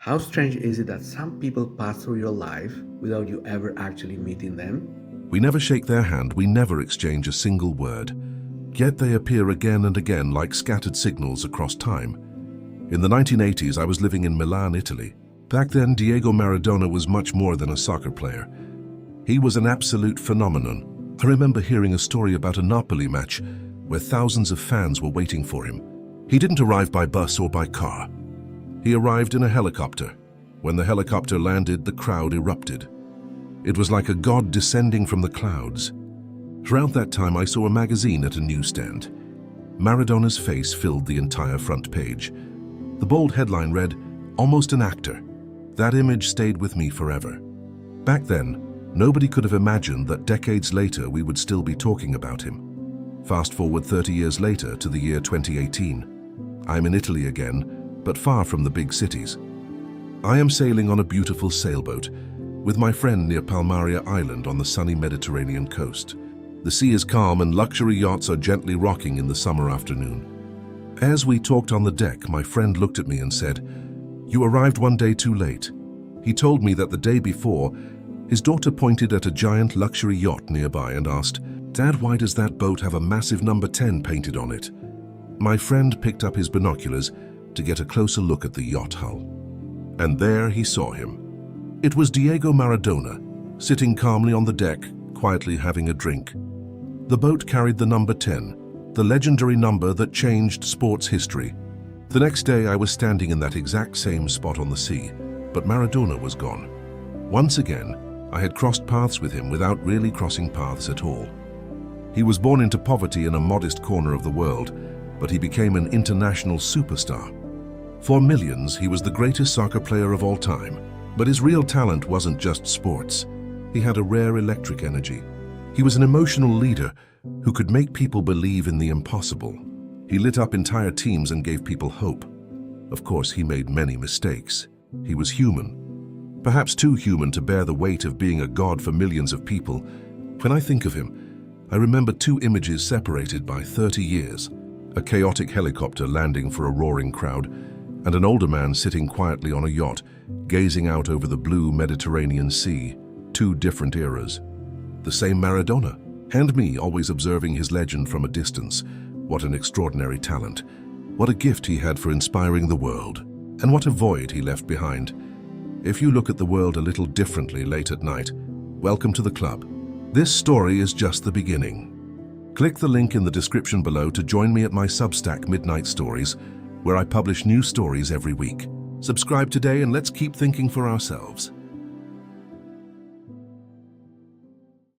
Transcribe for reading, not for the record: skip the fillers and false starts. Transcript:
How strange is it that some people pass through your life without you ever actually meeting them? We never shake their hand, we never exchange a single word. Yet they appear again and again like scattered signals across time. In the 1980s, I was living in Milan, Italy. Back then, Diego Maradona was much more than a soccer player. He was an absolute phenomenon. I remember hearing a story about a Napoli match where thousands of fans were waiting for him. He didn't arrive by bus or by car. He arrived in a helicopter. When the helicopter landed, the crowd erupted. It was like a god descending from the clouds. Throughout that time, I saw a magazine at a newsstand. Maradona's face filled the entire front page. The bold headline read, "Almost an actor." That image stayed with me forever. Back then, nobody could have imagined that decades later we would still be talking about him. Fast forward 30 years later to the year 2018. I'm in Italy again, but far from the big cities. I am sailing on a beautiful sailboat with my friend near Palmaria Island on the sunny Mediterranean coast. The sea is calm and luxury yachts are gently rocking in the summer afternoon. As we talked on the deck, my friend looked at me and said, "You arrived one day too late." He told me that the day before, his daughter pointed at a giant luxury yacht nearby and asked, "Dad, why does that boat have a massive number 10 painted on it?" My friend picked up his binoculars to get a closer look at the yacht hull. And there he saw him. It was Diego Maradona, sitting calmly on the deck, quietly having a drink. The boat carried the number 10, the legendary number that changed sports history. The next day I was standing in that exact same spot on the sea, but Maradona was gone. Once again, I had crossed paths with him without really crossing paths at all. He was born into poverty in a modest corner of the world, but he became an international superstar. For millions, he was the greatest soccer player of all time. But his real talent wasn't just sports. He had a rare electric energy. He was an emotional leader who could make people believe in the impossible. He lit up entire teams and gave people hope. Of course, he made many mistakes. He was human. Perhaps too human to bear the weight of being a god for millions of people. When I think of him, I remember two images separated by 30 years. A chaotic helicopter landing for a roaring crowd, and an older man sitting quietly on a yacht, gazing out over the blue Mediterranean Sea. Two different eras. The same Maradona, and me always observing his legend from a distance. What an extraordinary talent. What a gift he had for inspiring the world. And what a void he left behind. If you look at the world a little differently late at night, welcome to the club. This story is just the beginning. Click the link in the description below to join me at my Substack Midnight Stories, where I publish new stories every week. Subscribe today and let's keep thinking for ourselves.